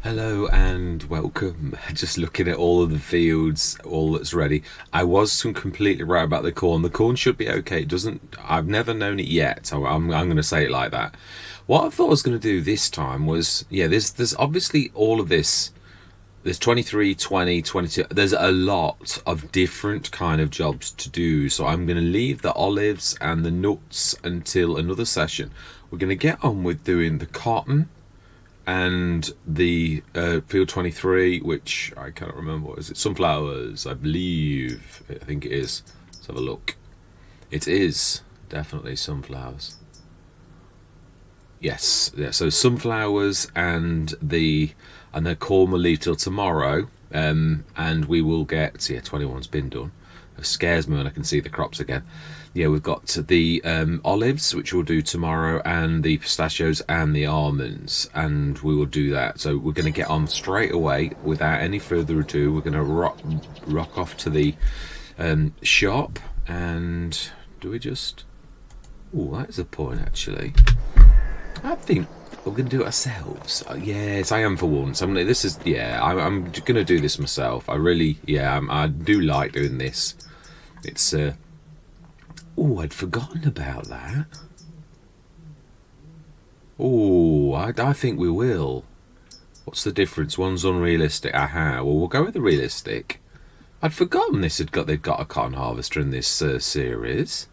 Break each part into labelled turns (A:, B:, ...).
A: Hello and welcome. Just looking at all of the fields, all that's ready. I was completely right about the corn. The corn should be okay. It doesn't. I've never known it yet, so I'm going to say it like that. What I thought I was going to do this time was, yeah, there's obviously all of this. There's 23, 20, 22. There's a lot of different kind of jobs to do. So I'm going to leave the olives and the nuts until another session. We're going to get on with doing the cotton and the field 23, which I can't remember. What is it? Sunflowers, I believe. I think it is. Let's have a look. It is definitely sunflowers. Yes, yeah. So sunflowers and the corn will leave till tomorrow, and we will get. Yeah, 21's been done. It scares me when I can see the crops again. Yeah, we've got the olives, which we'll do tomorrow, and the pistachios and the almonds, and we will do that. So we're going to get on straight away without any further ado. We're going to rock off to the shop, and do we just? Oh, that is a point actually. I think we're going to do it ourselves. Yes, I am for once. I'm going to do this myself. I really, I do like doing this. It's oh, I'd forgotten about that. Oh, I think we will. What's the difference? One's unrealistic. Aha. Well, we'll go with the realistic. I'd forgotten they'd got a cotton harvester in this series.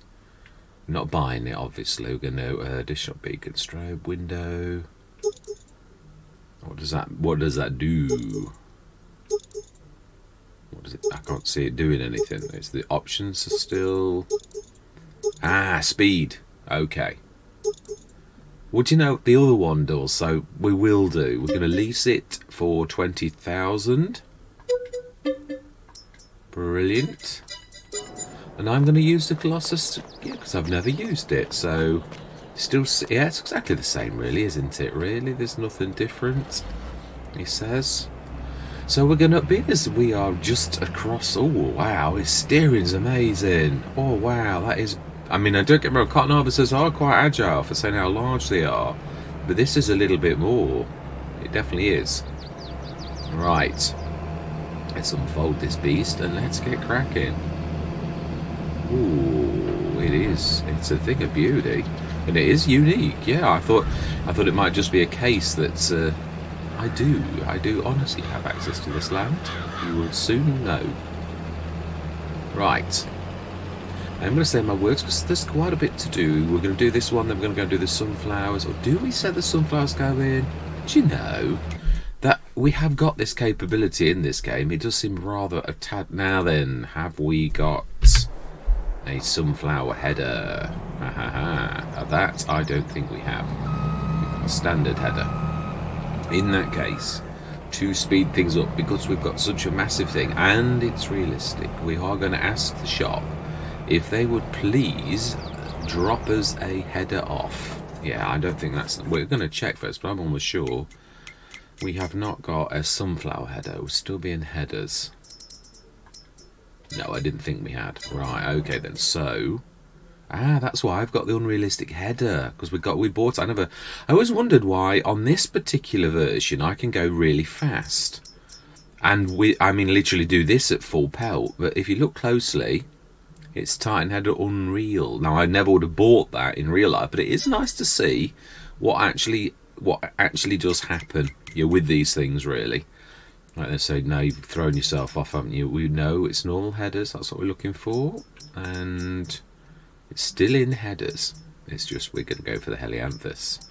A: Not buying it, obviously. We're going to additional beacon strobe window. What does that do? What does it? I can't see it doing anything. It's the options are still. Speed. Okay. Would you know the other one does? So we will do. We're going to lease it for 20,000. Brilliant. And I'm going to use the Colossus, because I've never used it. So, still, yeah, it's exactly the same, really, isn't it? Really, there's nothing different. He says. So we're going to be as we are just across. Oh wow, his steering's amazing. Oh wow, that is. I mean, I don't get me wrong. Cotton harvesters are quite agile for saying how large they are, but this is a little bit more. It definitely is. Right. Let's unfold this beast and let's get cracking. Ooh, it is. It's a thing of beauty, and it is unique. Yeah, I thought it might just be a case that I do honestly have access to this land. You will soon know. Right. I'm going to say my words because there's quite a bit to do. We're going to do this one, then we're going to go do the sunflowers. Or do we set the sunflowers go in? Do you know that we have got this capability in this game? It does seem rather a tad. Now then, have we got a sunflower header? That I don't think we have. We've got a standard header. In that case, to speed things up, because we've got such a massive thing and it's realistic, we are going to ask the shop if they would please drop us a header off. Yeah, I don't think that's. We're going to check first, but I'm almost sure we have not got a sunflower header. We'll still be in headers. No, I didn't think we had. Right, okay then. So, that's why I've got the unrealistic header, because we bought. I always wondered why on this particular version I can go really fast, and I mean literally do this at full pelt. But if you look closely, it's Titan header Unreal. Now I never would have bought that in real life, but it is nice to see what actually does happen. With these things really. Like they say, now you've thrown yourself off, haven't you? We know it's normal headers, that's what we're looking for. And it's still in headers. It's just we're going to go for the Helianthus.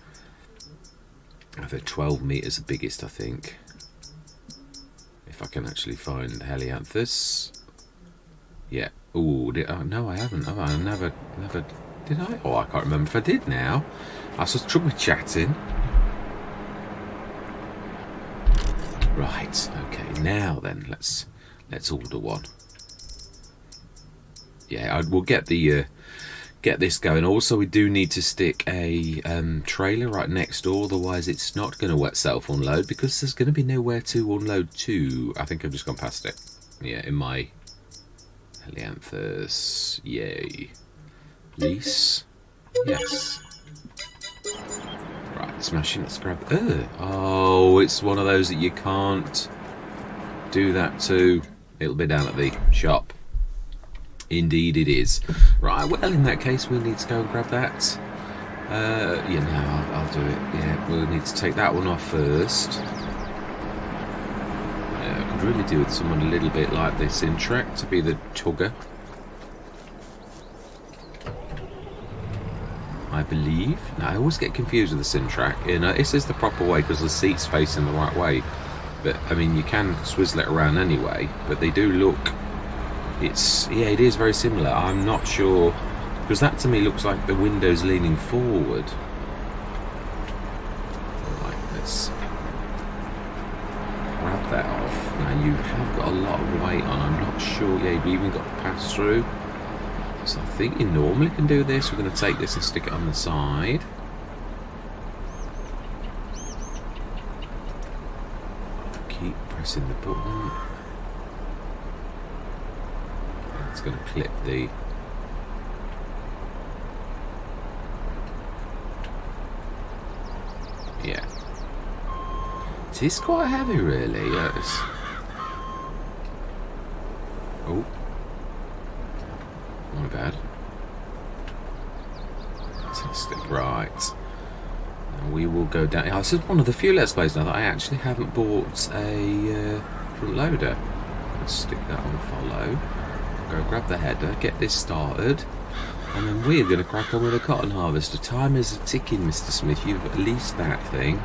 A: The 12 metres the biggest, I think. If I can actually find Helianthus. Yeah. Ooh, no, I haven't. Have I? Never. Did I? Oh, I can't remember if I did now. I was just trouble chatting. Right, okay, now then, let's order one. Yeah, we'll get this going. Also, we do need to stick a trailer right next door, otherwise it's not going to self-unload, because there's going to be nowhere to unload to. I think I've just gone past it. Yeah, in my Helianthus, yay. Lease, yes. Right, smashing. Let's grab... Oh, it's one of those that you can't do that to. It'll be down at the shop. Indeed it is. Right, well, in that case, we'll need to go and grab that. Yeah, no, I'll do it. Yeah, we'll need to take that one off first. I could really do with someone a little bit like this in track to be the tugger. I believe. Now, I always get confused with the Sintrack. You know, this is the proper way because the seat's facing the right way. But, I mean, you can swizzle it around anyway. But they do look... It's... Yeah, it is very similar. I'm not sure... Because that, to me, looks like the window's leaning forward. Right, let's... grab that off. Now, you have got a lot of weight on. I'm not sure. Yeah, you've even got to pass through. So I think you normally can do this. We're going to take this and stick it on the side. Keep pressing the button. It's going to clip the... Yeah. It is quite heavy, really. Yes. Oh. My bad. Fantastic, right. And we will go down. This is one of the few Let's Plays now that I actually haven't bought a front loader. Let's stick that on follow. Go grab the header, get this started, and then we're going to crack on with a cotton harvester. Time is ticking, Mr. Smith. You've at least that thing.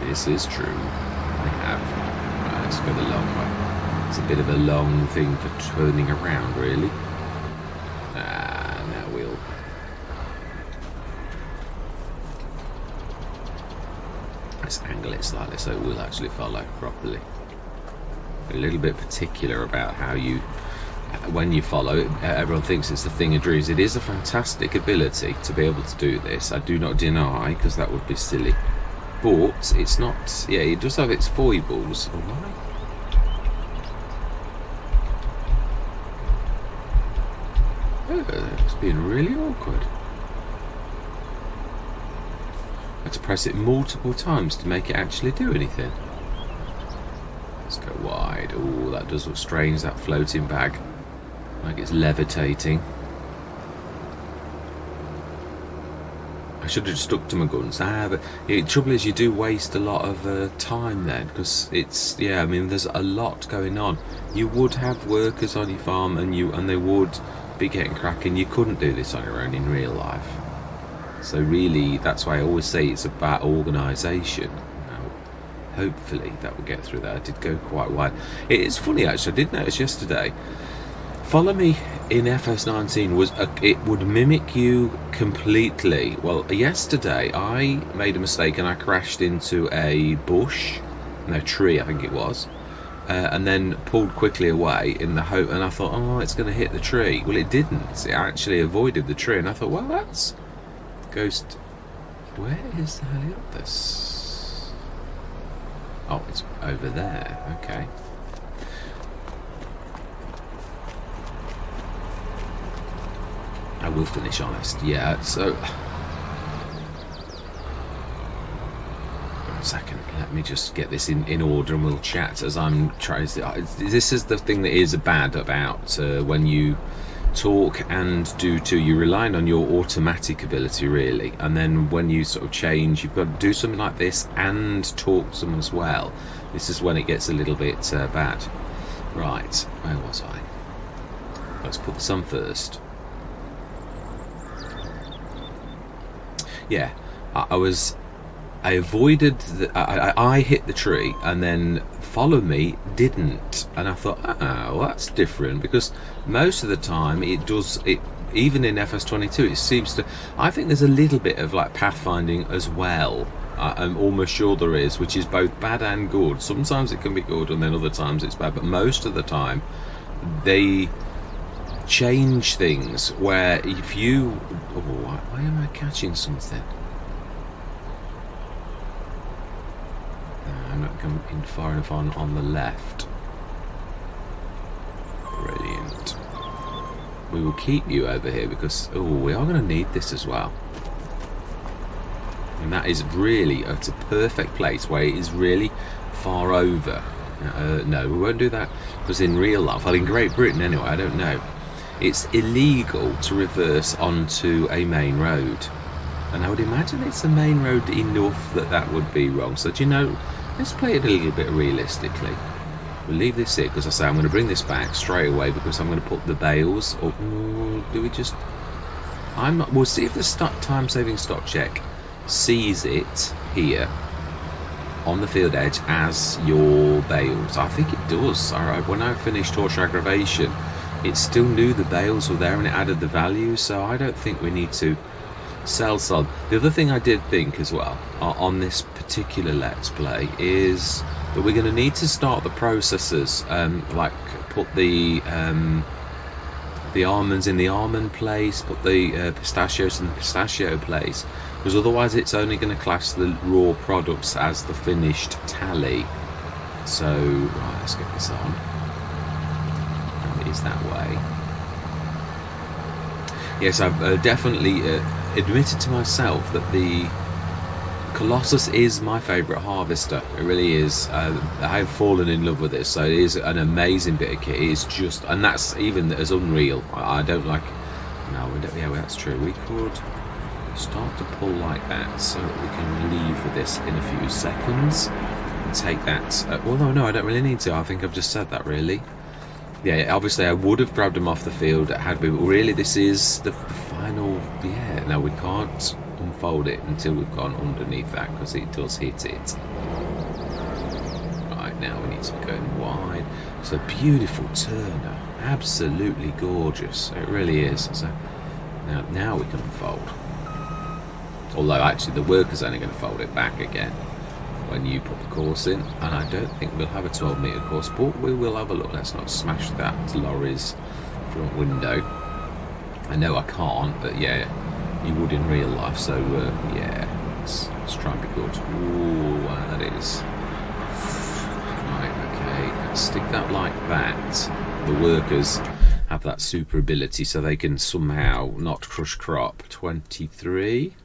A: This is true. I have. Right, let's go the long way. It's a bit of a long thing for turning around, really. Now we'll... Let's angle it slightly so it will actually follow properly. A little bit particular about how you... When you follow, everyone thinks it's the thing of dreams. It is a fantastic ability to be able to do this. I do not deny, because that would be silly. But it's not... Yeah, it does have its foibles. Alright. It's being really awkward. I had to press it multiple times to make it actually do anything. Let's go wide. Oh, that does look strange, that floating bag. Like it's levitating. I should have stuck to my guns. But the trouble is you do waste a lot of time then, because it's... Yeah, I mean, there's a lot going on. You would have workers on your farm and they would... be getting cracking. You couldn't do this on your own in real life. So really, that's why I always say it's about organisation. Now, hopefully that will get through that. I did go quite wide. It is funny actually, I did notice yesterday, follow me in FS19 was it would mimic you completely. Well, yesterday I made a mistake and I crashed into a bush, no, tree I think it was. And then pulled quickly away in the hope, and I thought, oh, it's going to hit the tree. Well, it didn't. It actually avoided the tree, and I thought, well, that's ghost. Where is the others? Oh, it's over there. Okay. I will finish honest. Yeah. So. Second, let me just get this in order and we'll chat as I'm trying to... This is the thing that is bad about when you talk and do too. You're relying on your automatic ability really, and then when you sort of change, you've got to do something like this and talk to them as well. This is when it gets a little bit bad. Right, where was I? Let's put the sun first. Yeah, I avoided I hit the tree, and then follow me didn't, and I thought, oh, that's different, because most of the time it does it. Even in FS22 it seems to... I think there's a little bit of like pathfinding as well. I'm almost sure there is, which is both bad and good. Sometimes it can be good and then other times it's bad, but most of the time they change things where if you... Oh, why am I catching something? I'm not coming in far enough on the left. Brilliant. we will keep you over here because we are going to need this as well. And that is really, it's a perfect place where it is really far over. No, we won't do that because in real life, well, in Great Britain anyway, I don't know, it's illegal to reverse onto a main road. And I would imagine it's a main road enough that that would be wrong. So, do you know, let's play it a little bit realistically. We'll leave this here because I say I'm going to bring this back straight away because I'm going to put the bales up. Do we just... we'll see if the time-saving stock check sees it here on the field edge as your bales. I think it does. Alright, when I finished torch aggravation, it still knew the bales were there and it added the value, so I don't think we need to sell some. The other thing I did think as well on this particular let's play is that we're going to need to start the processes, like put the almonds in the almond place, put the pistachios in the pistachio place, because otherwise it's only going to class the raw products as the finished tally. So right, let's get this on. And it is that way. Yes, I've definitely admitted to myself that the Colossus is my favourite harvester. It really is. I have fallen in love with this, so it is an amazing bit of kit. It is just, and that's even as unreal. I don't like. No, we don't, yeah, well, that's true. We could start to pull like that, so we can leave with this in a few seconds and take that. Although no, I don't really need to. I think I've just said that really. Yeah, obviously I would have grabbed them off the field had we. But really, this is the final. Yeah, no, we can't unfold it until we've gone underneath that because it does hit it. Right, now we need to be going wide. It's a beautiful turner, absolutely gorgeous. It really is. So now we can unfold. Although actually the worker's only going to fold it back again when you put the course in, and I don't think we'll have a 12-metre course, but we will have a look. Let's not smash that lorry's front window. I know I can't, but yeah, you would in real life, so yeah, let's try and be good. Ooh, wow, that is. Right, okay, let's stick that like that. The workers have that super ability, so they can somehow not crush crop. 23.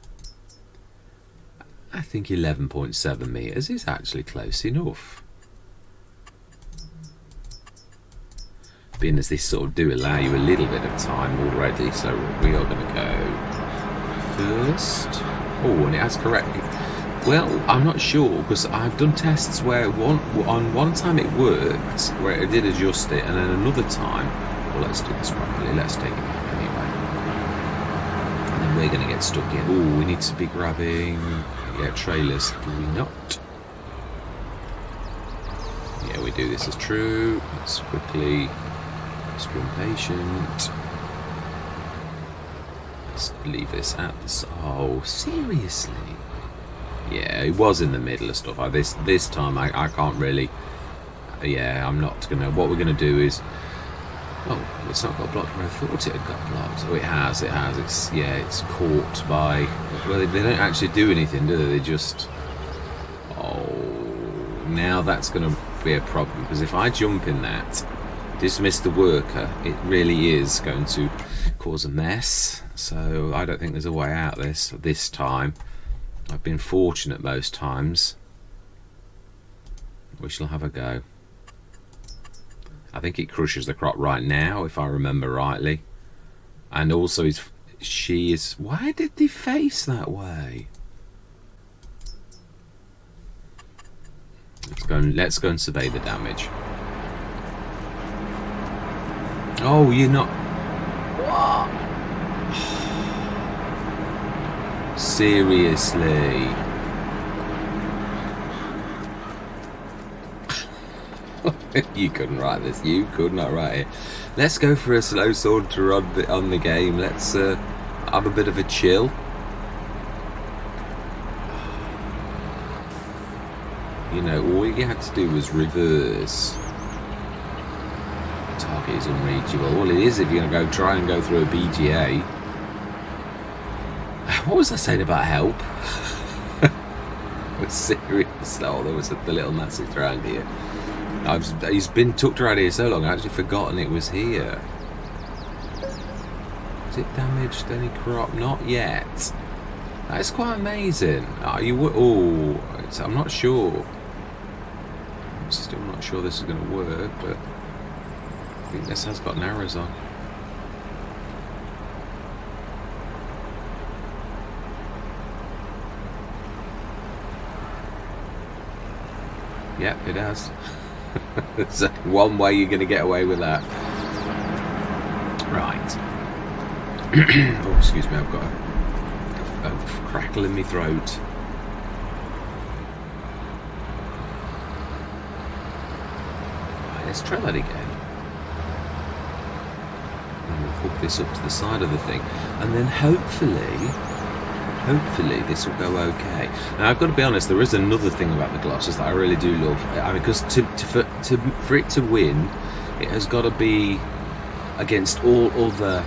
A: I think 11.7 metres is actually close enough. Being as this sort of do allow you a little bit of time already, so we are going to go first. Oh, and it has correctly. Well, I'm not sure because I've done tests where one time it worked, where it did adjust it, and then another time. Well, let's do this properly. Let's take it back anyway. And then we're going to get stuck in. Oh, we need to be grabbing. Yeah, trailers. Do we not? Yeah, we do this as true. Let's quickly. Just be patient. Let's leave this at the side. Oh, seriously? Yeah, it was in the middle of stuff. This time I can't really. Yeah, I'm not gonna. What we're gonna do is. Oh, it's not got blocked where I thought it had got blocked. Oh, it has. It has. It's caught by. Well, they don't actually do anything, do they? They just. Oh, now that's going to be a problem because if I jump in that, dismiss the worker, it really is going to cause a mess. So I don't think there's a way out of this time. I've been fortunate most times. We shall have a go. I think it crushes the crop right now, if I remember rightly. And also, she is. Why did they face that way? Let's go and survey the damage. Oh, you're not. What? Seriously. You couldn't write this. You could not write it. Let's go for a slow saunter on the game. Let's have a bit of a chill. You know, all you had to do was reverse. Target is unreachable. All it is if you're going to try and go through a BGA. What was I saying about help? Serious. Oh, there was the little message around here. He's been tucked around here so long, I actually forgotten it was here. Has it damaged any crop? Not yet. That's quite amazing. Oh, I'm not sure. I'm still not sure this is going to work, but I think this has got narrows on. Yep, it has. There's one way you're going to get away with that. Right. Oh, excuse me, I've got a crackle in my throat. Right, let's try that again. And we'll hook this up to the side of the thing, and then hopefully this will go okay. Now I've got to be honest, there is another thing about the glosses that I really do love. I mean, because for it to win, it has got to be against all other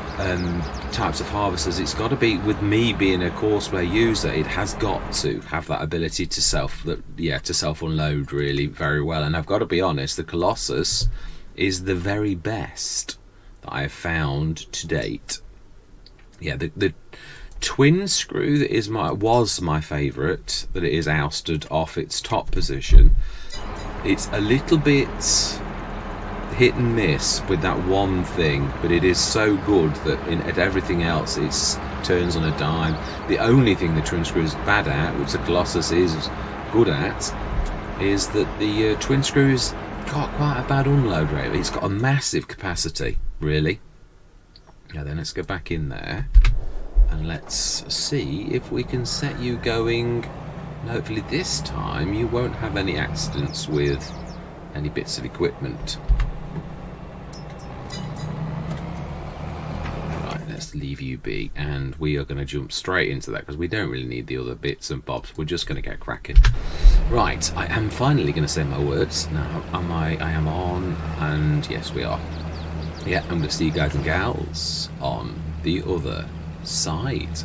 A: types of harvesters. It's got to be, with me being a courseware user, it has got to have that ability to self unload really very well. And I've got to be honest, the Colossus is the very best that I have found to date. Yeah, the twin screw that was my favourite, that it is ousted off its top position. It's a little bit hit and miss with that one thing, but it is so good that at everything else it turns on a dime. The only thing the twin screw is bad at, which the Colossus is good at, is that the twin screw's got quite a bad unload rate. It's got a massive capacity, really. Now then, let's go back in there and let's see if we can set you going. And hopefully this time you won't have any accidents with any bits of equipment. Right, let's leave you be, and we are going to jump straight into that because we don't really need the other bits and bobs. We're just going to get cracking. Right, I am finally going to say my words. Now, I am on, and yes, we are. Yeah, I'm going to see you guys and gals on the other side.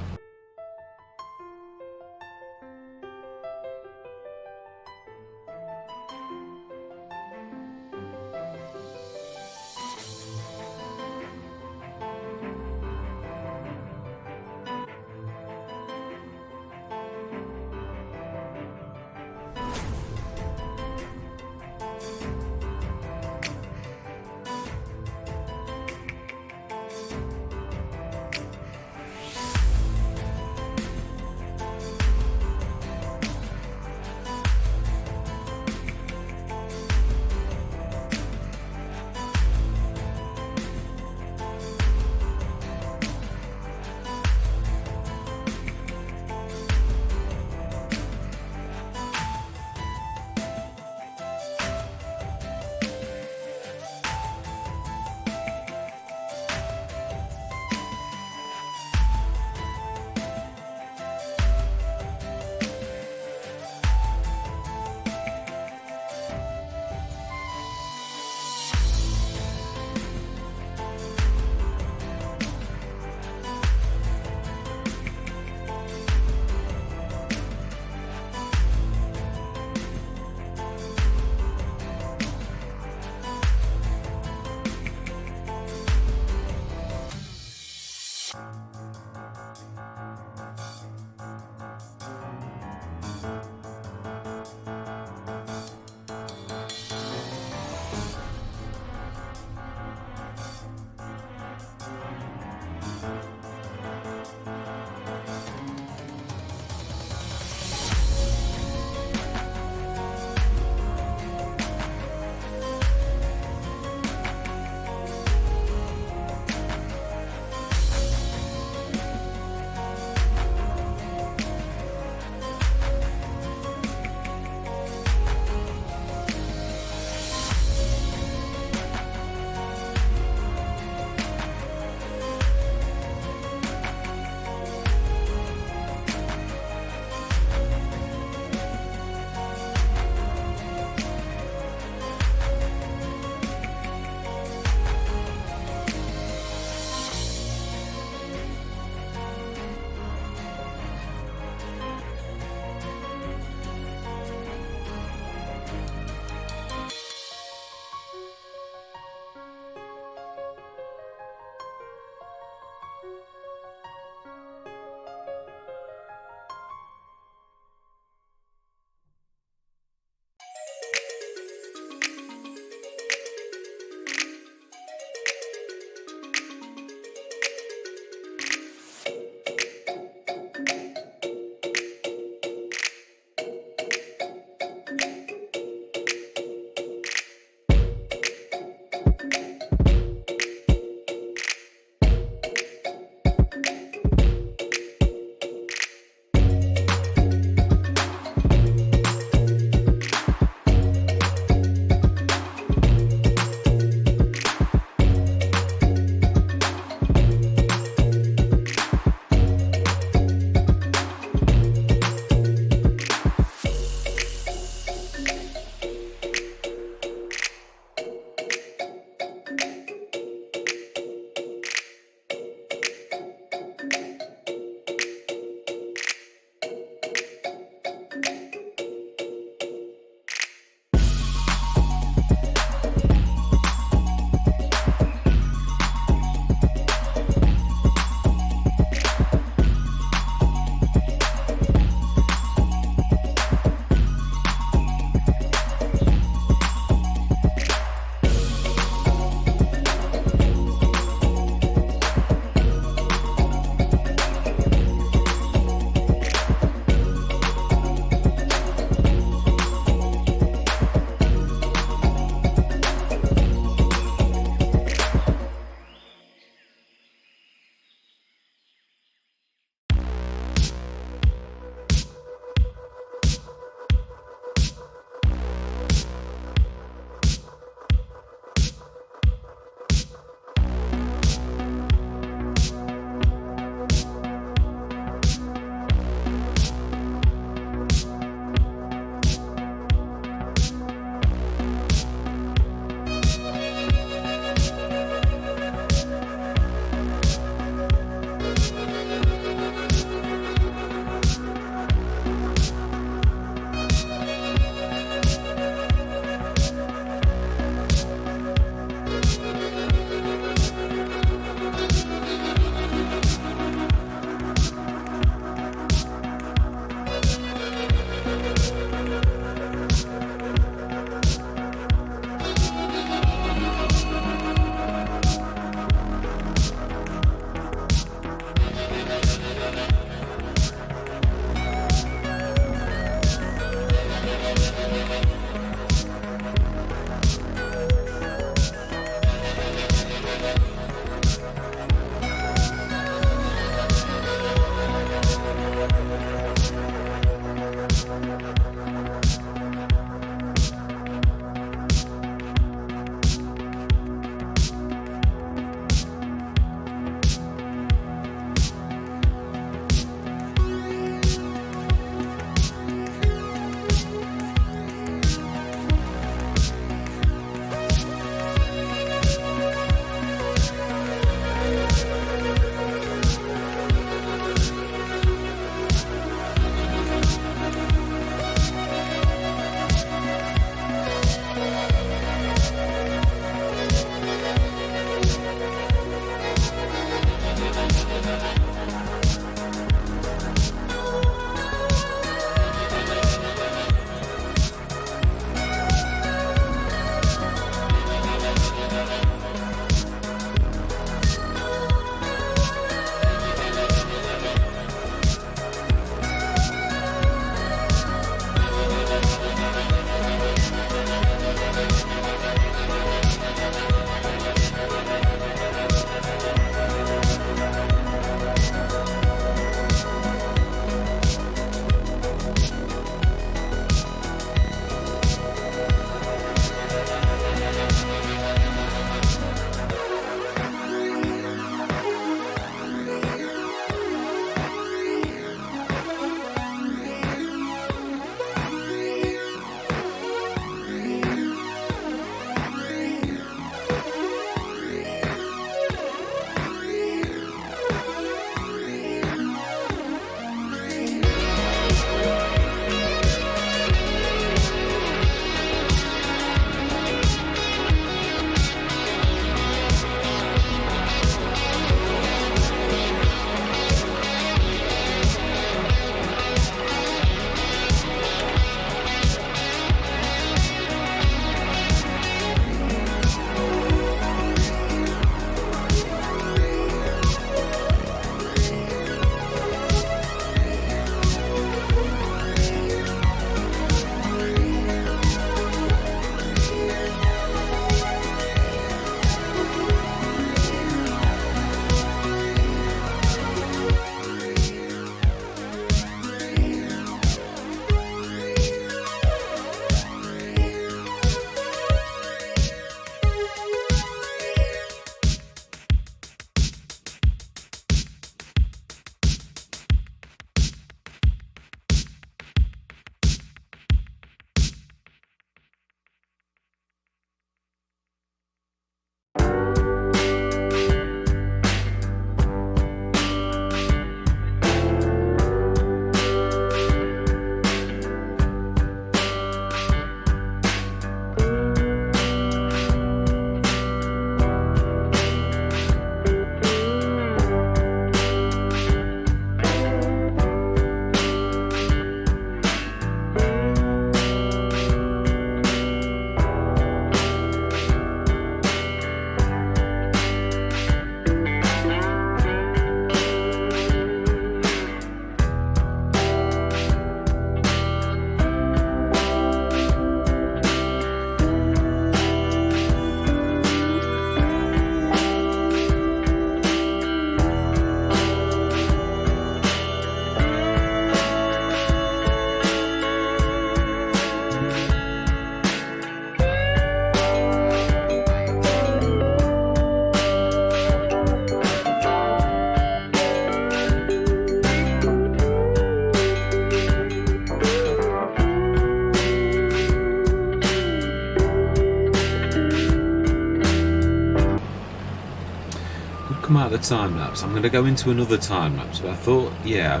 A: the time lapse. I'm going to go into another time lapse, but I thought, yeah,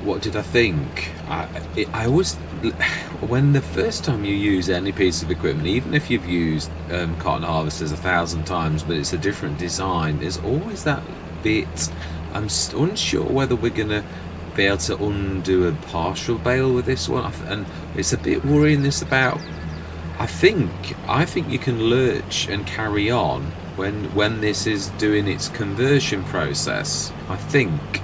A: what did I think? I always, when the first time you use any piece of equipment, even if you've used cotton harvesters 1,000 times, but it's a different design, there's always that bit. I'm unsure whether we're going to be able to undo a partial bale with this one, and it's a bit worrying this about. I think you can lurch and carry on when this is doing its conversion process, I think,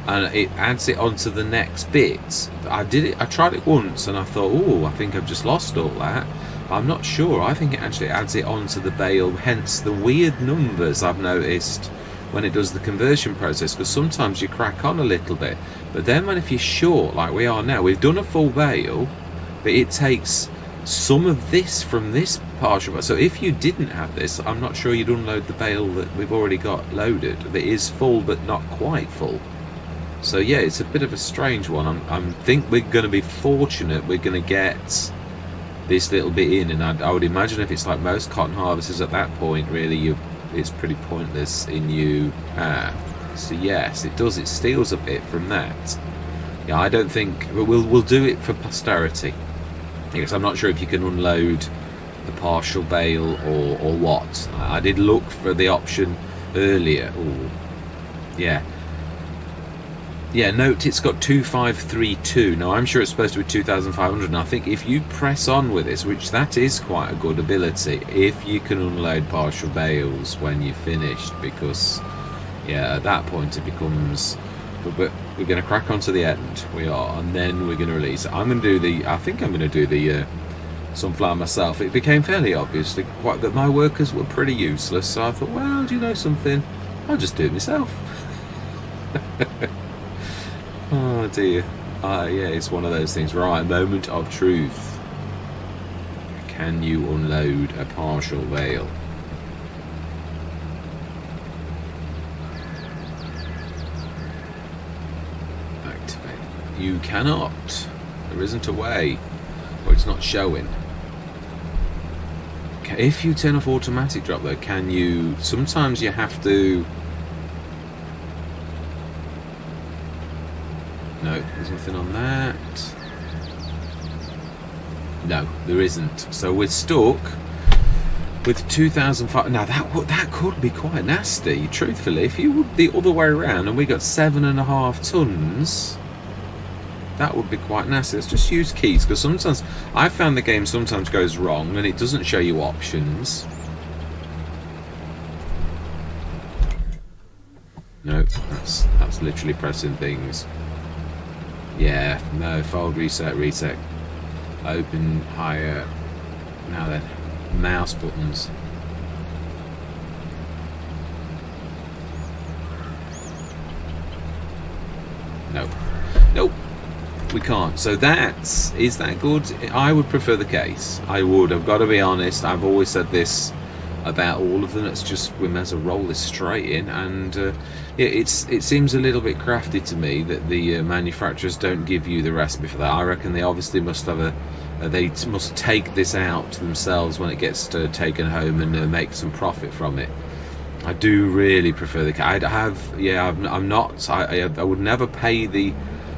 A: and it adds it onto the next bit. I tried it once and I thought, oh, I think I've just lost all that. I'm not sure. I think it actually adds it onto the bale, hence the weird numbers I've noticed when it does the conversion process, because sometimes you crack on a little bit, but then if you're short like we are now, we've done a full bale, but it takes some of this from this partial. So if you didn't have this, I'm not sure you'd unload the bale that we've already got loaded, that is full but not quite full. So yeah, it's a bit of a strange one. I think we're going to be fortunate we're going to get this little bit in, and I would imagine if it's like most cotton harvesters at that point, really it's pretty pointless in you. So yes, it does, it steals a bit from that. Yeah, I don't think we'll do it for posterity, because I'm not sure if you can unload the partial bale or what. I did look for the option earlier. Ooh. Yeah, note it's got 2532. Now I'm sure it's supposed to be 2500, and I think if you press on with this, which that is quite a good ability, if you can unload partial bales when you're finished, because yeah, at that point it becomes, but we're going to crack on to the end, we are, and then we're going to release it. I think I'm going to do the sunflower myself. It became fairly obvious that my workers were pretty useless, so I thought, well, do you know something, I'll just do it myself. Oh dear. Yeah, it's one of those things. Right, moment of truth. Can you unload a partial bale? Activate. You cannot. There isn't a way. Or it's not showing. If you turn off automatic drop though, can you... Sometimes you have to... No, there's nothing on that. No, there isn't. So we're stuck with 2005. Now that could be quite nasty. Truthfully, if you would the other way around and we got 7.5 tons, that would be quite nasty. Let's just use keys, because sometimes I found the game sometimes goes wrong and it doesn't show you options. No, that's literally pressing things. Yeah, no, fold, reset, open, higher. Now then, mouse buttons. Nope, we can't. So is that good? I would prefer the case. I would, I've got to be honest. I've always said this about all of them. It's just we may as well roll this straight in, and it seems a little bit crafty to me that the manufacturers don't give you the recipe for that. I reckon they obviously must have they must take this out themselves when it gets taken home and make some profit from it. I do really prefer the I'm not. I would never pay the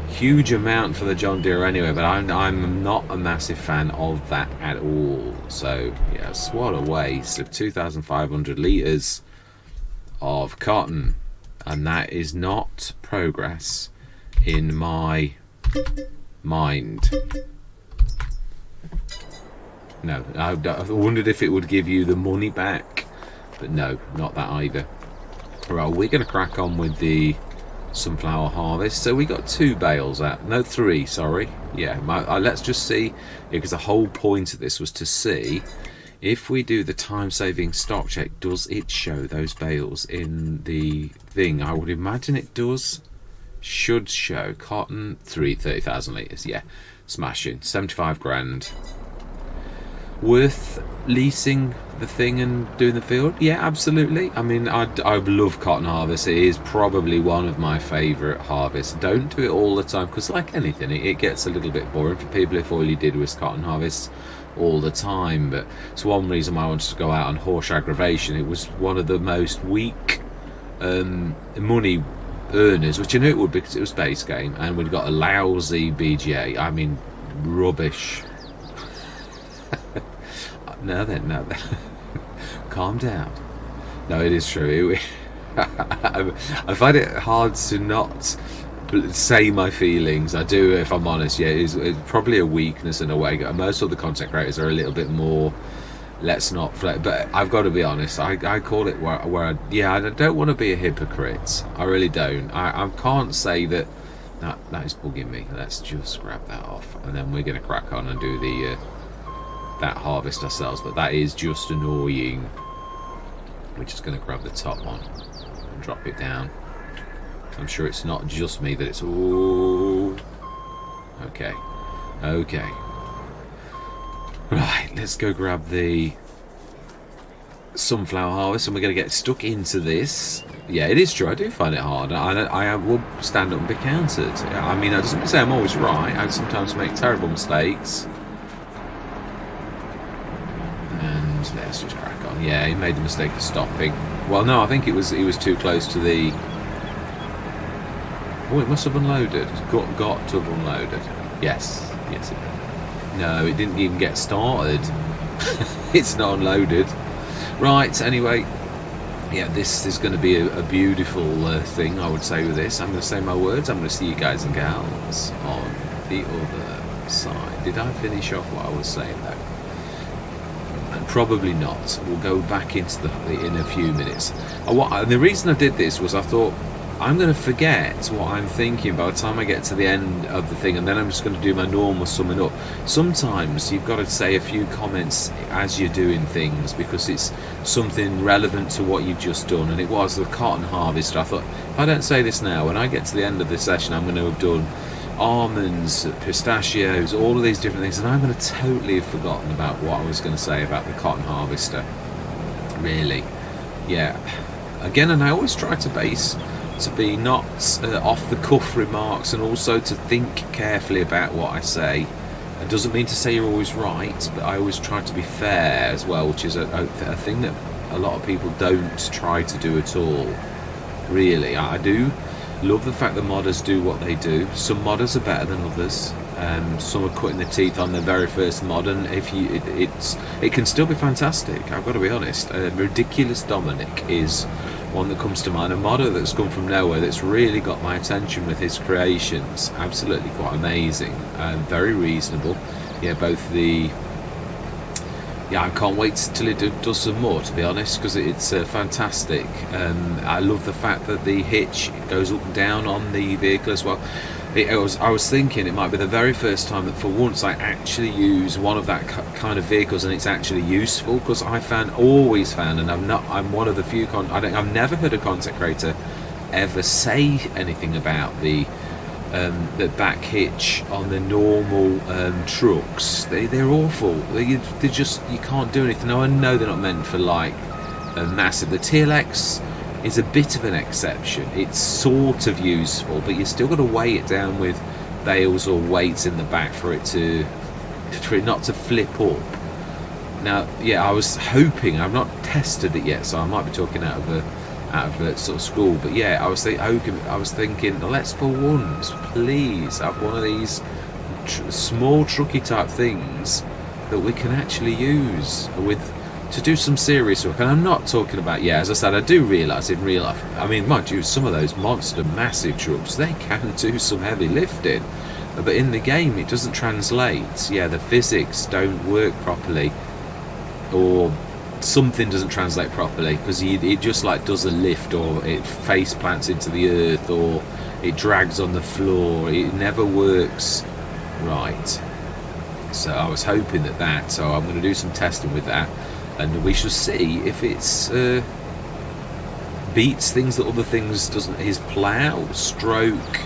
A: huge amount for the John Deere anyway, but I'm not a massive fan of that at all. So yes, what a waste of 2,500 litres of cotton, and that is not progress in my mind. No, I wondered if it would give you the money back, but no, not that either. Right, we're going to crack on with the sunflower harvest. So we got 2 bales out, no 3, sorry. Yeah, let's just see, because the whole point of this was to see if we do the time-saving stock check, does it show those bales in the thing? I would imagine it does. Should show cotton 30,000 litres. Yeah, smashing. 75 grand. Worth leasing the thing and doing the field? Yeah, absolutely. I mean, I love cotton harvest. It is probably one of my favourite harvests. Don't do it all the time, because like anything, it gets a little bit boring for people if all you did was cotton harvest all the time. But it's one reason why I wanted to go out on horse aggravation. It was one of the most weak money earners, which I knew it would be because it was base game, and we'd got a lousy BGA. I mean, rubbish. No then. Calm down. No, it is true. I find it hard to not say my feelings. I do, if I'm honest. Yeah, it's probably a weakness in a way. Most of the content creators are a little bit more, let's not float. But I've got to be honest. I call it where I don't want to be a hypocrite. I really don't. I can't say that is bugging me. Let's just grab that off, and then we're going to crack on and do the that harvest ourselves. But that is just annoying. We're just going to grab the top one and drop it down. I'm sure it's not just me that it's okay. Right, let's go grab the sunflower harvest, and we're going to get stuck into this. Yeah, it is true. I do find it hard. I will stand up and be countered. I mean, that doesn't say I'm always right. I sometimes make terrible mistakes. And let's just crack on. Yeah, he made the mistake of stopping. Well, no, I think he was too close to the. Oh, it must have unloaded. Got to have unloaded. Yes, it did. No, it didn't even get started. It's not unloaded. Right, anyway. Yeah, this is going to be a beautiful thing, I would say, with this. I'm going to say my words. I'm going to see you guys and gals on the other side. Did I finish off what I was saying, though? Probably not. We'll go back into in a few minutes. And the reason I did this was I thought I'm going to forget what I'm thinking by the time I get to the end of the thing, and then I'm just going to do my normal summing up. Sometimes you've got to say a few comments as you're doing things because it's something relevant to what you've just done, and it was the cotton harvest. I thought, if I don't say this now, when I get to the end of this session, I'm going to have done almonds, pistachios, all of these different things, and I'm going to totally have forgotten about what I was going to say about the cotton harvester. Really, yeah. Again, and I always try to be not off the cuff remarks, and also to think carefully about what I say. It doesn't mean to say you're always right, but I always try to be fair as well, which is a thing that a lot of people don't try to do at all. Really, I do love the fact that modders do what they do. Some modders are better than others. Some are cutting their teeth on their very first mod, and it can still be fantastic. I've got to be honest. Ridiculous Dominic is one that comes to mind. A modder that's come from nowhere that's really got my attention with his creations. Absolutely quite amazing. Very reasonable. Yeah, both the. Yeah, I can't wait till it does some more, to be honest, because it's fantastic. I love the fact that the hitch goes up and down on the vehicle as well. I was thinking it might be the very first time that for once I actually use one of that kind of vehicles and it's actually useful, because always found, and I'm one of the few I've never heard a content creator ever say anything about the back hitch on the normal trucks. They're awful. They just, you can't do anything. Now I know they're not meant for like massive. The TLX is a bit of an exception. It's sort of useful, but you still got to weigh it down with bales or weights in the back for it not to flip up. Now, yeah, I was hoping. I've not tested it yet, so I might be talking out of sort of school, but yeah, I was thinking, let's for once please have one of these small trucky type things that we can actually use to do some serious work. And I'm not talking about, as I said, I do realise in real life, I mean, mind you, some of those monster massive trucks, they can do some heavy lifting, but in the game it doesn't translate. The physics don't work properly, or something doesn't translate properly, because it just like does a lift, or it face plants into the earth, or it drags on the floor. It never works right. So I was hoping so I'm going to do some testing with that, and we shall see if it's beats things that other things doesn't. His plough stroke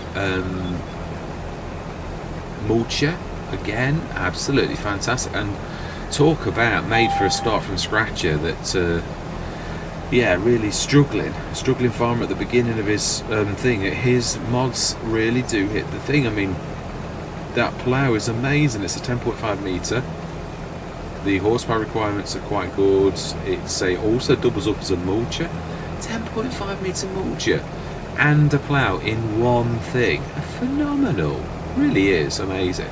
A: mulcher, again, absolutely fantastic. And talk about made for a start from scratcher that really struggling farmer at the beginning of his thing. His mods really do hit the thing. I mean, that plough is amazing. It's a 10.5 metre. The horsepower requirements are quite good. It also doubles up as a mulcher. 10.5 metre mulcher and a plough in one thing. Phenomenal. Really is amazing.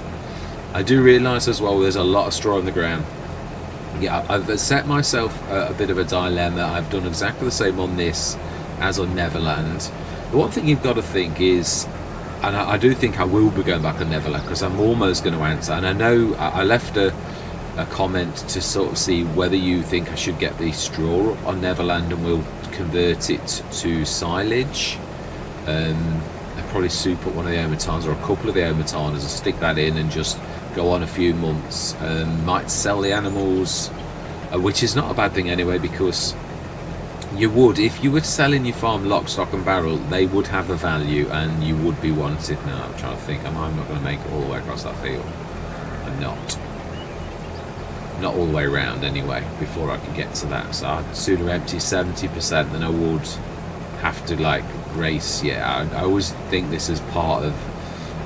A: I do realise as well there's a lot of straw on the ground. Yeah, I've set myself a bit of a dilemma. I've done exactly the same on this as on Neverland. The one thing you've got to think is, and I do think I will be going back on Neverland because I'm almost going to answer, and I know I left a comment to sort of see whether you think I should get the straw on Neverland and we'll convert it to silage. I'll probably soup up one of the Ometanas or a couple of the Ometanas and stick that in and just go on a few months. Might sell the animals, which is not a bad thing anyway, because you would, if you were selling your farm lock, stock and barrel, they would have a value and you would be wanted. Now I'm trying to think, I'm not going to make it all the way across that field. I'm not all the way around anyway before I can get to that, so I'd sooner empty 70% than I would have to like race. Yeah, I always think this is part of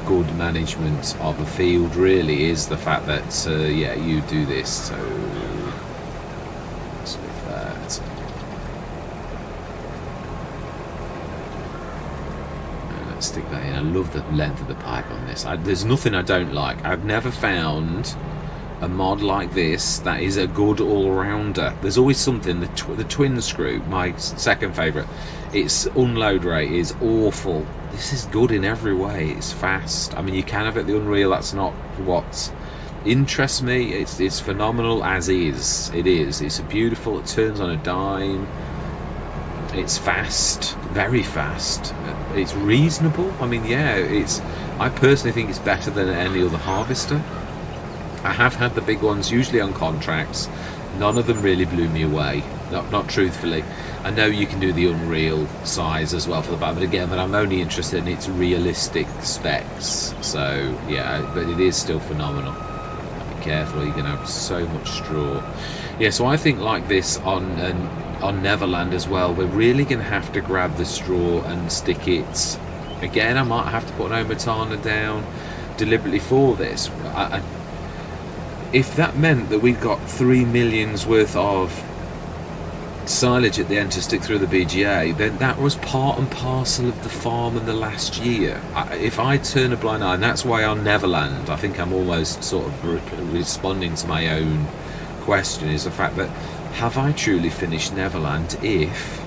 A: good management of a field, really, is the fact that yeah, you do this. So with that, let's stick that in. I love the length of the pipe on this. There's nothing I don't like. I've never found a mod like this that is a good all-rounder. There's always something. The twin screw, my second favourite, its unload rate is awful. This is good in every way. It's fast. I mean, you can have it the Unreal, that's not what interests me. It's phenomenal as is. It is. It's beautiful. It turns on a dime. It's fast, very fast. It's reasonable. I mean, yeah, I personally think it's better than any other harvester. I have had the big ones, usually on contracts. None of them really blew me away, not truthfully. I know you can do the Unreal size as well for the back, but I'm only interested in its realistic specs. So yeah, but it is still phenomenal. Be careful, you're going to have so much straw. Yeah, so I think like this on Neverland as well, we're really going to have to grab the straw and stick it. Again, I might have to put an Ometana down deliberately for this. If that meant that we'd got 3 million's worth of silage at the end to stick through the BGA, then that was part and parcel of the farm in the last year. If I turn a blind eye, and that's why on Neverland, I think I'm almost sort of responding to my own question, is the fact that have I truly finished Neverland if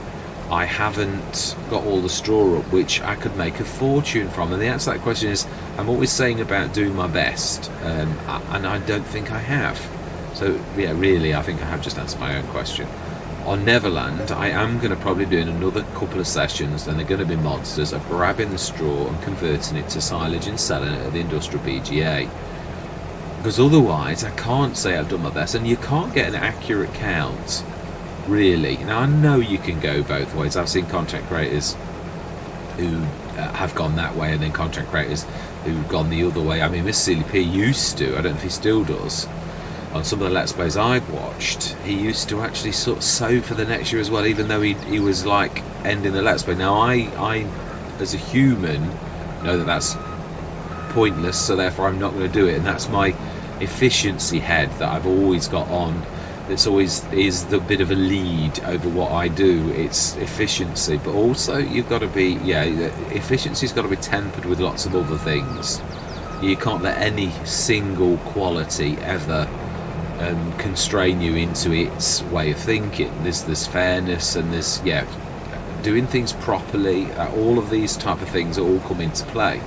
A: I haven't got all the straw up, which I could make a fortune from? And the answer to that question is, I'm always saying about doing my best, and I don't think I have. So yeah, really, I think I have just answered my own question. On Neverland, I am going to probably do another couple of sessions, and they're going to be monsters, of grabbing the straw and converting it to silage and selling it at the industrial BGA. Because otherwise, I can't say I've done my best, and you can't get an accurate count, really. Now, I know you can go both ways. I've seen content creators who have gone that way, and then content creators who've gone the other way. I mean, Miss Silly P used to, I don't know if he still does, on some of the Let's Plays I've watched, he used to actually sort of sow for the next year as well, even though he was like ending the Let's Play. Now, I as a human, know that that's pointless, so therefore I'm not going to do it, and that's my efficiency head that I've always got on. It's always is the bit of a lead over what I do. It's efficiency, but also you've got to be, yeah, efficiency's got to be tempered with lots of other things. You can't let any single quality ever constrain you into its way of thinking. There's fairness, and there's, yeah, doing things properly. All of these type of things all come into play.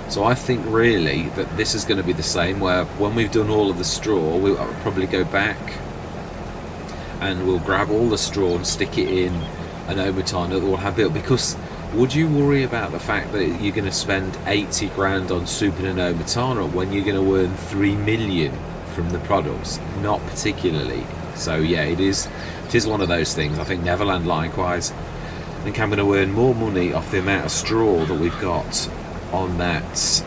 A: So I think really that this is going to be the same, where when we've done all of the straw, we'll probably go back and we'll grab all the straw and stick it in an Ometana that will have built. Because would you worry about the fact that you're going to spend 80 grand on souping an Ometana when you're going to earn 3 million from the products? Not particularly. So yeah, it is one of those things. I think Neverland likewise. I think I'm going to earn more money off the amount of straw that we've got on that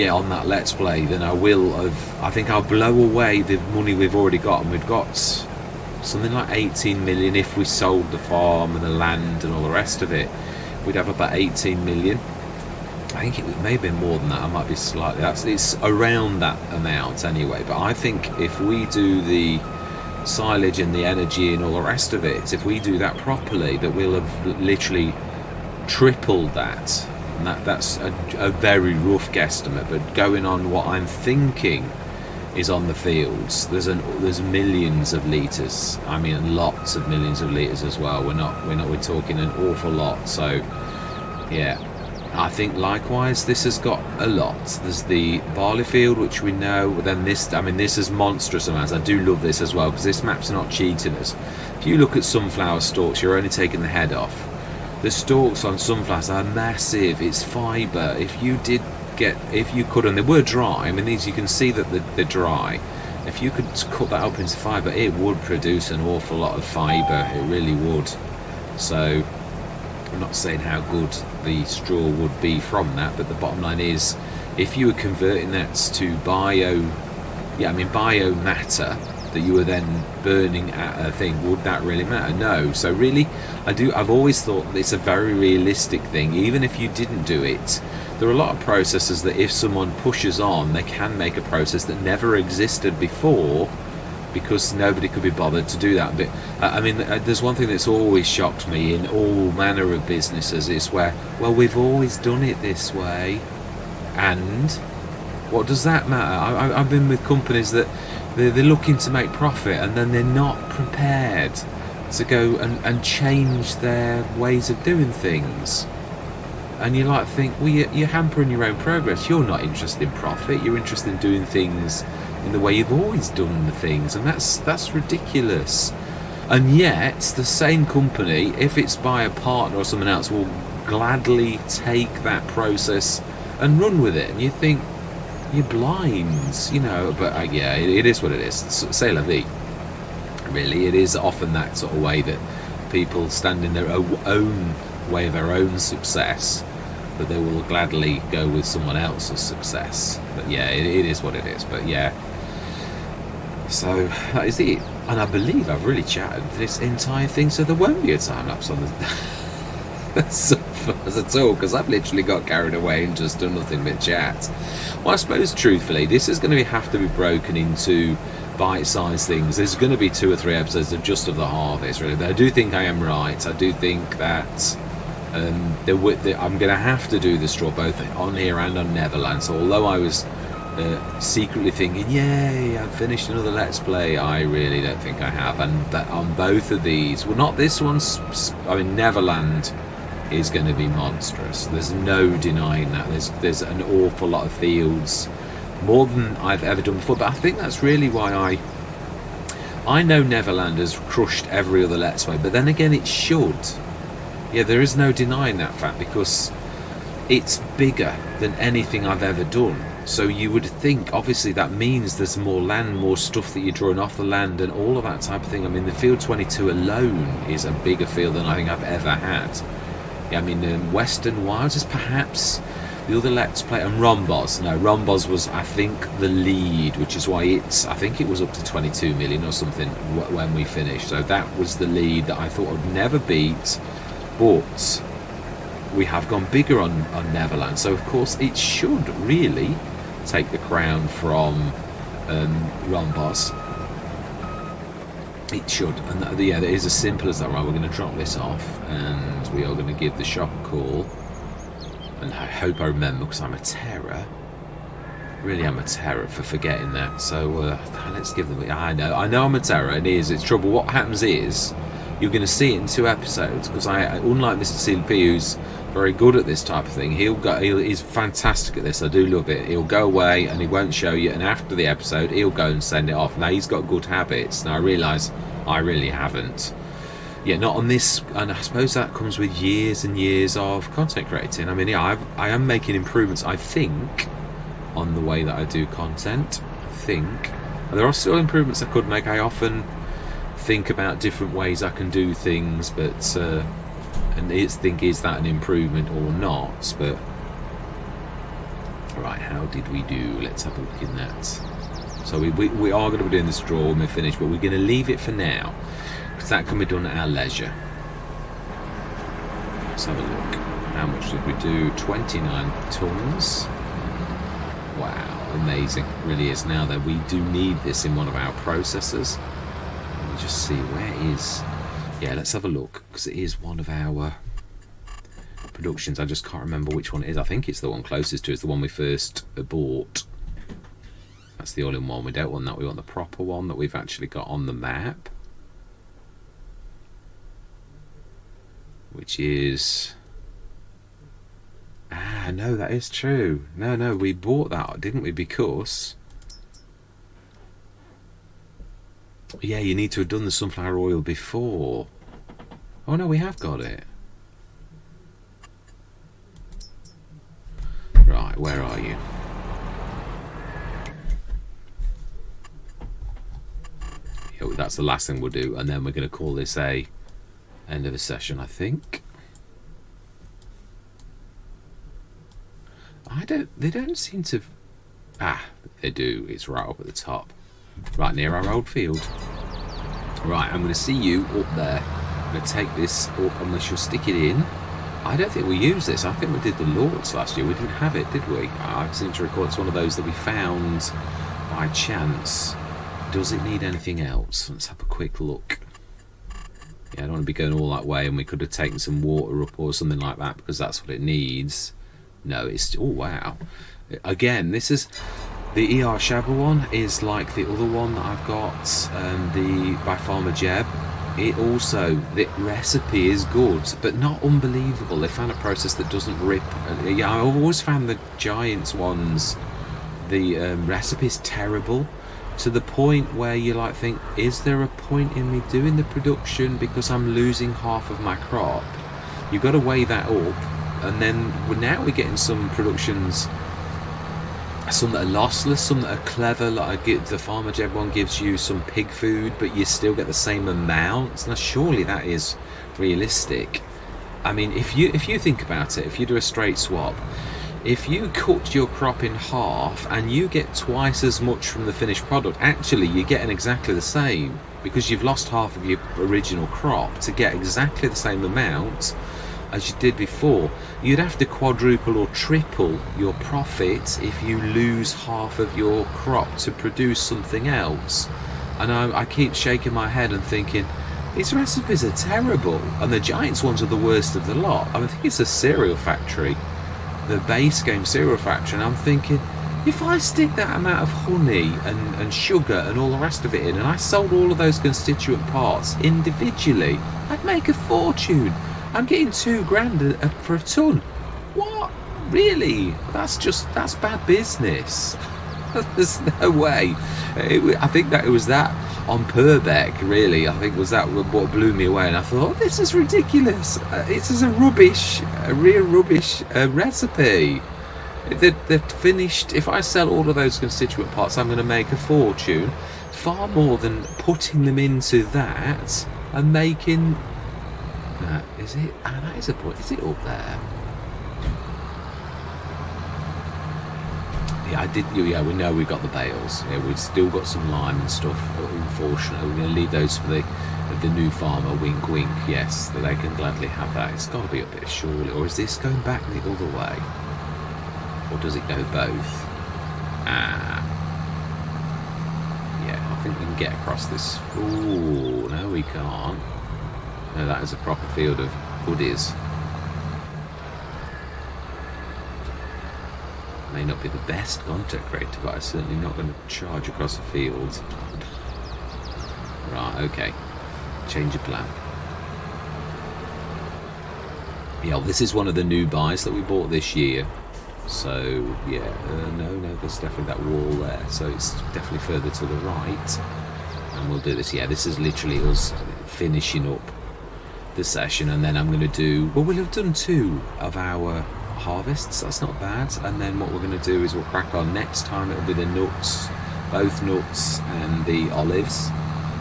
A: on that Let's Play than I will of. I think I'll blow away the money we've already got, and we've got something like 18 million if we sold the farm and the land and all the rest of it. We'd have about 18 million. I think it may have been more than that. I might be slightly, it's around that amount anyway. But I think if we do the silage and the energy and all the rest of it, if we do that properly, that we'll have literally tripled that. And that's a very rough guesstimate, but going on what I'm thinking is on the fields, there's millions of litres. I mean, lots of millions of litres as well. We're talking an awful lot. So yeah, I think likewise this has got a lot. There's the barley field, which we know. Then this, I mean, this is monstrous amounts. I do love this as well, because this map's not cheating us. If you look at sunflower stalks, you're only taking the head off. The stalks on sunflowers are massive. It's fibre. If you could, and they were dry, I mean, these, you can see that they're dry. If you could cut that up into fibre, it would produce an awful lot of fibre. It really would. So I'm not saying how good the straw would be from that, but the bottom line is, if you were converting that to biomatter that you were then burning at a thing, would that really matter? No. So really, I've always thought it's a very realistic thing. Even if you didn't do it, there are a lot of processes that if someone pushes on, they can make a process that never existed before, because nobody could be bothered to do that. But I mean, there's one thing that's always shocked me in all manner of businesses, is where, well, we've always done it this way, and what does that matter? I've been with companies that they're looking to make profit, and then they're not prepared to go and change their ways of doing things. And you like think, well, you're hampering your own progress. You're not interested in profit. You're interested in doing things in the way you've always done the things, and that's ridiculous. And yet, the same company, if it's by a partner or someone else, will gladly take that process and run with it. And you think, you're blind, you know. But yeah, it is what it is. C'est la vie. Really, it is often that sort of way that people stand in their own way of their own success, but they will gladly go with someone else's success. But yeah, it is what it is. But yeah, so that is it. And I believe I've really chatted this entire thing, so there won't be a time lapse on the as at all, because I've literally got carried away and just done nothing but chat. Well, I suppose truthfully, this is going to have to be broken into bite-sized things. There's going to be 2 or 3 episodes of just of the harvest, really. But I do think I am right. I do think that I'm going to have to do the straw both on here and on Neverland. So although I was secretly thinking, yay, I've finished another Let's Play, I really don't think I have. And that on both of these, well, not this one's, I mean, Neverland is going to be monstrous. There's no denying that. There's an awful lot of fields, more than I've ever done before. But I think that's really why I know Neverland has crushed every other Let's Play, but then again, it should. Yeah, there is no denying that fact, because it's bigger than anything I've ever done. So you would think, obviously, that means there's more land, more stuff that you're drawing off the land, and all of that type of thing. I mean, the Field 22 alone is a bigger field than I think I've ever had. Yeah, I mean, Western Wilds is perhaps the other Let's Play, and Rombos. No, Rombos was, I think, the lead, which is why I think it was up to 22 million or something when we finished. So that was the lead that I thought I'd never beat, but we have gone bigger on Neverland. So, of course, it should really take the crown from Rombos. It should. And yeah, it is as simple as that. Right, we're going to drop this off, and we are going to give the shop a call. And I hope I remember, because I'm a terror. Really am a terror for forgetting that. So let's give them. I know I'm a terror, and it's trouble. What happens is, you're going to see it in 2 episodes, because unlike Mr. CLP, who's very good at this type of thing, he's fantastic at this. I do love it. He'll go away and he won't show you, and after the episode he'll go and send it off. Now, he's got good habits. Now I realise I really haven't. Yeah, not on this, and I suppose that comes with years and years of content creating. I mean, yeah, I am making improvements, I think, on the way that I do content. I think there are still improvements I could make. I often think about different ways I can do things, but and think, is that an improvement or not? But right, how did we do? Let's have a look in that. So we are going to be doing the straw when we're finished, but we're going to leave it for now, because that can be done at our leisure. Let's have a look. How much did we do? 29 tons. Wow, amazing. It really is. Now that we do need this in one of our processors. me just see where is. Yeah, let's have a look, because it is one of our productions. I just can't remember which one it is. I think it's the one closest to. It's the one we first bought. That's the all-in-one. We don't want that. We want the proper one that we've actually got on the map, which is... Ah, no, that is true. No, we bought that, didn't we? Because... Yeah, you need to have done the sunflower oil before. Oh no, we have got it. Right, where are you? Yeah, that's the last thing we'll do, and then we're going to call this a end of a session, I think. They don't seem to... Ah, they do. It's right up at the top. Right near our old field. Right, I'm going to see you up there. I'm going to take this up and we shall stick it in. I don't think we used this. I think we did the Lords last year. We didn't have it, did we? I seem to recall it's one of those that we found by chance. Does it need anything else? Let's have a quick look. Yeah, I don't want to be going all that way, and we could have taken some water up or something like that, because that's what it needs. No, it's... Oh, wow. Again, this is... The erShaba one is like the other one that I've got, the by Farmer Jeb. It also, the recipe is good, but not unbelievable. They found a process that doesn't rip. Yeah, I've always found the Giants ones, the recipe is terrible, to the point where you like think, is there a point in me doing the production because I'm losing half of my crop? You've got to weigh that up, and then now we're getting some productions. Some that are lossless, some that are clever, like the Farmer Jeb one gives you some pig food, but you still get the same amount. Now, surely that is realistic. I mean, if you think about it, if you do a straight swap, if you cut your crop in half and you get twice as much from the finished product, actually you're getting exactly the same, because you've lost half of your original crop to get exactly the same amount as you did before. You'd have to quadruple or triple your profit if you lose half of your crop to produce something else. And I keep shaking my head and thinking, these recipes are terrible, and the Giants ones are the worst of the lot. I think it's a cereal factory, the base game cereal factory, and I'm thinking, if I stick that amount of honey and sugar and all the rest of it in, and I sold all of those constituent parts individually, I'd make a fortune. I'm getting $2,000 for a ton. What? Really? That's bad business. There's no way. I think that it was that on Purbeck, really. I think was that what blew me away, and I thought, oh, this is ridiculous. This is a real rubbish recipe. They're finished. If I sell all of those constituent parts, I'm going to make a fortune, far more than putting them into that and making... is it? Ah, that is a point. Is it up there? Yeah, I did. Yeah, we know we've got the bales. Yeah, we've still got some lime and stuff. But unfortunately, we're going to leave those for the new farmer. Wink, wink. Yes, that they can gladly have that. It's got to be up there, surely. Or is this going back the other way? Or does it go both? Ah. Yeah, I think we can get across this. Ooh, no, we can't. No, that is a proper field of goodies. May not be the best content creator, but I'm certainly not going to charge across the field. Right, okay. Change of plan. Yeah, well, this is one of the new buys that we bought this year. So, yeah, no, there's definitely that wall there. So it's definitely further to the right. And we'll do this. Yeah, this is literally us finishing up the session, and then I'm going to do... Well, we'll have done 2 of our harvests. That's not bad. And then what we're going to do is we'll crack on. Next time it'll be the nuts, both nuts and the olives.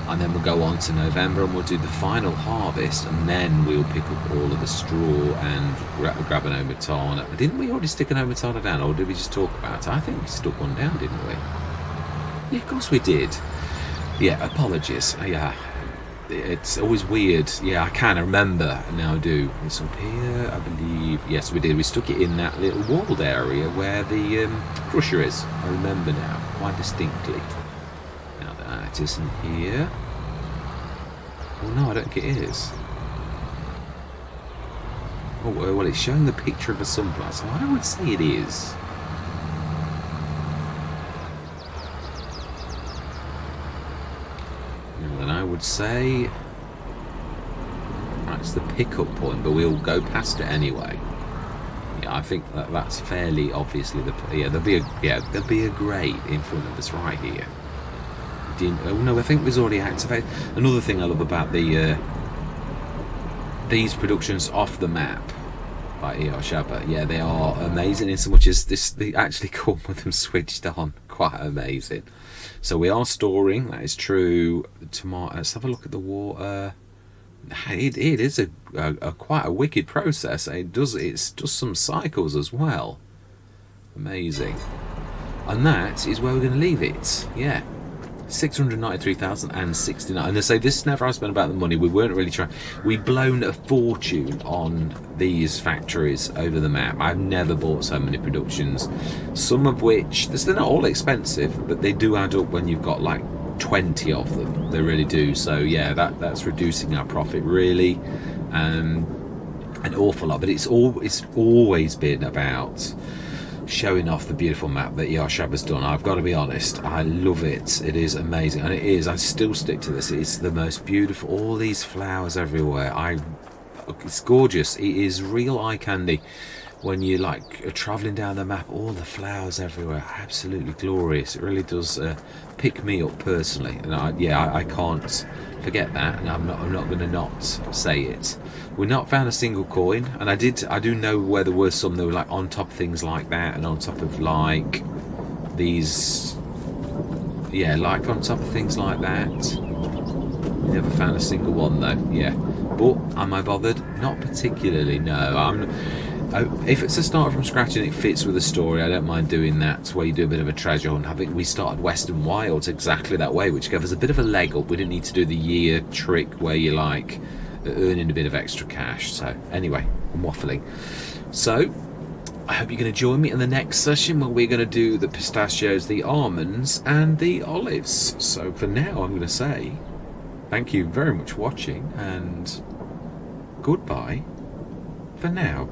A: And then we'll go on to November and we'll do the final harvest, and then we'll pick up all of the straw and grab an omatana. Didn't we already stick an omatana down, or did we just talk about it? I think we stuck one down, didn't we? Yeah, of course we did. Yeah, apologies. Yeah, it's always weird. Yeah, I kind of remember now. I do. It's up here, I believe. Yes, we did. We stuck it in that little walled area where the crusher is. I remember now quite distinctly. Now that isn't here. Well, no, I don't think it is. Oh, well, it's showing the picture of a sunflower, so I would say it is. And I would say that's the pickup point, but we'll go past it anyway. Yeah, I think that's fairly obviously there'll be a grate in front of us right here. Oh no, I think it was already activated. Another thing I love about these productions off the map by erShaba, yeah, they are amazing in so much as they actually come with them switched on. Quite amazing. So we are storing, that is true. Tomorrow, let's have a look at the water. It is a quite a wicked process. It does some cycles as well. Amazing. And that is where we're going to leave it. Yeah. 693,069, and they say this is never I spent about the money. We weren't really trying. We've blown a fortune on these factories over the map. I've never bought so many productions, some of which they're not all expensive, but they do add up when you've got like 20 of them. They really do. So yeah, that's reducing our profit really, an awful lot. But it's always been about showing off the beautiful map that erShaba's done. I've got to be honest, I love it. It is amazing, and it is. I still stick to this. It's the most beautiful. All these flowers everywhere. It's gorgeous. It is real eye candy when you like are traveling down the map. All the flowers everywhere, absolutely glorious. It really does pick me up personally, and I can't forget that, and I'm not going to not say it. We've not found a single coin, and I do know where there were some that were like on top of things like that, and on top of like these, yeah, like on top of things like that. Never found a single one though. Yeah, but am I bothered? Not particularly. No, if it's a start from scratch and it fits with the story, I don't mind doing that. Where you do a bit of a treasure hunt. We started Western Wilds exactly that way, which gave us a bit of a leg up. We didn't need to do the year trick where you like earning a bit of extra cash. So anyway, I'm waffling. So I hope you're going to join me in the next session where we're going to do the pistachios, the almonds, and the olives. So for now, I'm going to say thank you very much for watching, and goodbye for now.